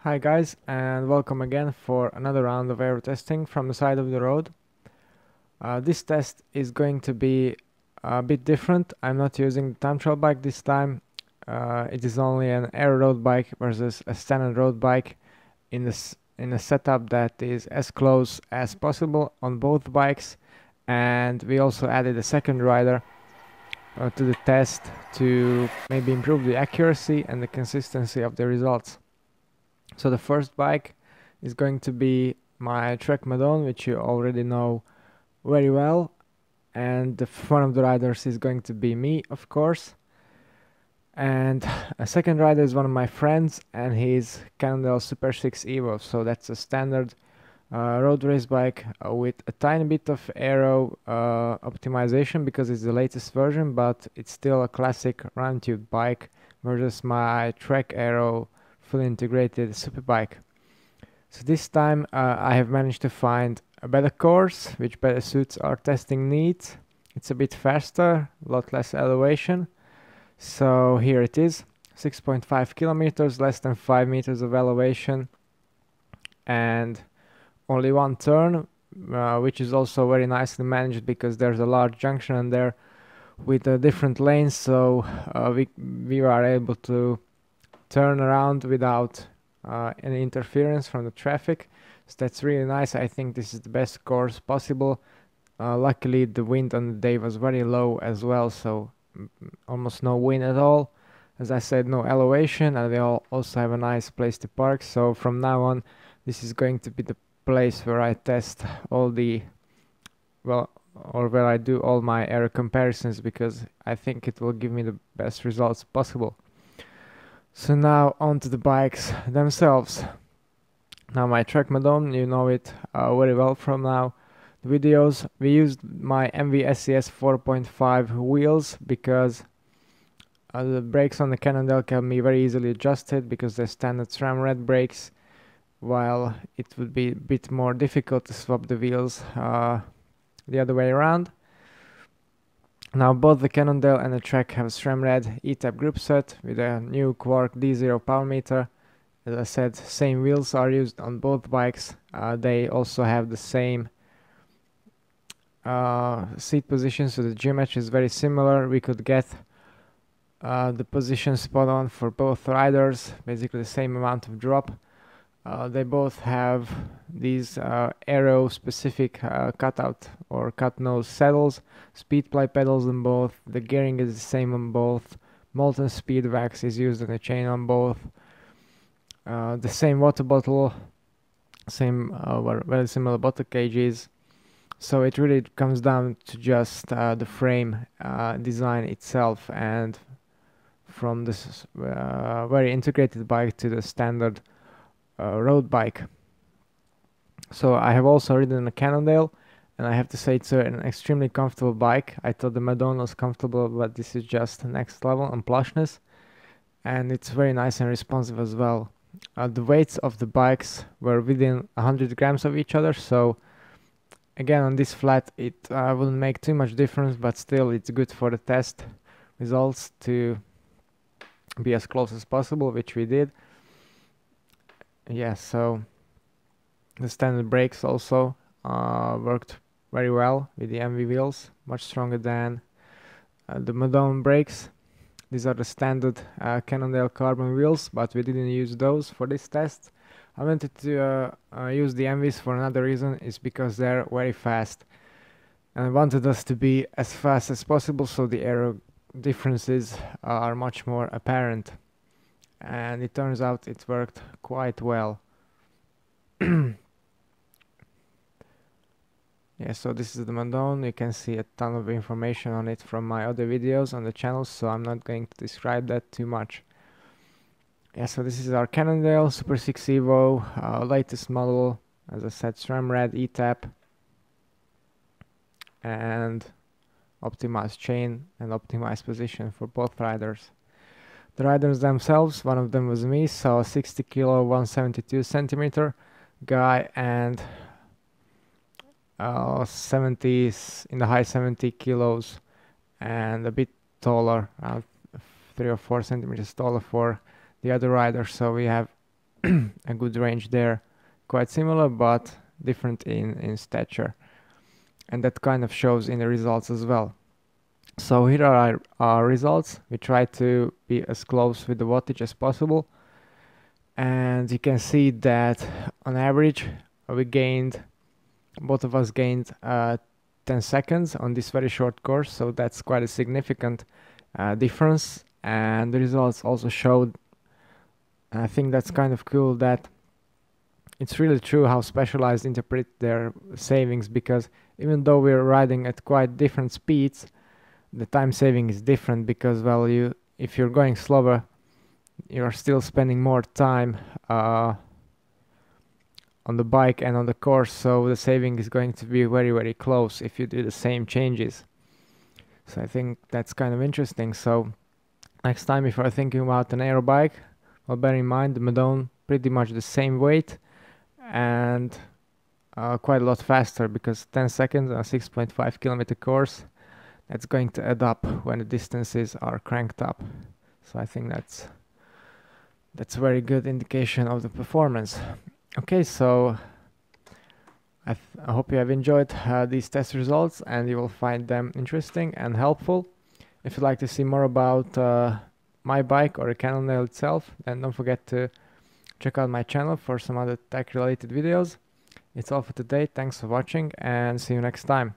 Hi guys, and welcome again for another round of aero testing from the side of the road. This test is going to be a bit different. I'm not using the time trial bike this time. It is only an aero road bike versus a standard road bike in a setup that is as close as possible on both bikes. And we also added a second rider to the test to maybe improve the accuracy and the consistency of the results. So the first bike is going to be my Trek Madone, which you already know very well, and one of the riders is going to be me, of course. And a second rider is one of my friends, and he's Canondale Supersix Evo. So that's a standard road race bike with a tiny bit of aero optimization because it's the latest version, but it's still a classic round-tube bike versus my Trek Aero fully integrated superbike. So this time I have managed to find a better course which better suits our testing needs. It's a bit faster, a lot less elevation. So here it is, 6.5 kilometers, less than 5 meters of elevation, and only one turn, which is also very nicely managed because there's a large junction in there with different lanes, so we are able to turn around without any interference from the traffic. So that's really nice. I think this is the best course possible. Luckily the wind on the day was very low as well, so almost no wind at all. As I said, no elevation, and we also have a nice place to park. So from now on, this is going to be the place where I test all the, well, or where I do all my aero comparisons, because I think it will give me the best results possible. So now on to the bikes themselves. Now my Trek Madone, you know it very well from now the videos. We used my MV SES 4.5 wheels because the brakes on the Canondale can be very easily adjusted because they're standard SRAM red brakes, while it would be a bit more difficult to swap the wheels the other way around. Now both the Canondale and the Trek have SRAM red E-Type group set with a new Quark D0 power meter. As I said, same wheels are used on both bikes. They also have the same seat position, so the geometry is very similar. We could get the position spot on for both riders, basically the same amount of drop. They both have these Aero specific cutout or cut nose saddles, speed ply pedals on both, the gearing is the same on both, molten speed wax is used on the chain on both, the same water bottle, same very similar bottle cages. So it really comes down to just the frame design itself, and from this very integrated bike to the standard road bike. So I have also ridden a Canondale, and I have to say it's an extremely comfortable bike. I thought the Madone was comfortable, but this is just next level on plushness, and it's very nice and responsive as well. The weights of the bikes were within 100 grams of each other, so again on this flat it wouldn't make too much difference, but still it's good for the test results to be as close as possible, which we did. Yeah, so the standard brakes also worked very well with the MV wheels, much stronger than the Madone brakes. These are the standard Canondale carbon wheels, but we didn't use those for this test. I wanted to use the MVs for another reason, is because they're very fast, and I wanted us to be as fast as possible so the aero differences are much more apparent, and it turns out it worked quite well. Yeah, so this is the Madone. You can see a ton of information on it from my other videos on the channel, so I'm not going to describe that too much. Yeah, so this is our Canondale Supersix Evo, latest model, as I said, SRAM red E-Type, and optimized chain and optimized position for both riders. The riders themselves, one of them was me, so a 60 kilo 172 centimeter guy, and 70s, in the high 70 kilos, and a bit taller, around 3 or 4 centimeters taller for the other rider. So we have a good range there, quite similar but different in stature, and that kind of shows in the results as well. So here are our results. We try to be as close with the wattage as possible, and you can see that on average both of us gained 10 seconds on this very short course, so that's quite a significant difference. And the results also showed, I think that's kind of cool, that it's really true how Specialized interpret their savings, because even though we're riding at quite different speeds, the time saving is different, because, well, if you're going slower, you're still spending more time on the bike and on the course, so the saving is going to be very, very close if you do the same changes. So I think that's kind of interesting. So next time, if you're thinking about an aero bike, well, bear in mind the Madone pretty much the same weight and quite a lot faster, because 10 seconds on a 6.5 kilometer course, that's going to add up when the distances are cranked up. So I think that's a very good indication of the performance. Okay, so I hope you have enjoyed these test results and you will find them interesting and helpful. If you'd like to see more about my bike or the Canondale itself, then don't forget to check out my channel for some other tech related videos. It's all for today. Thanks for watching and see you next time.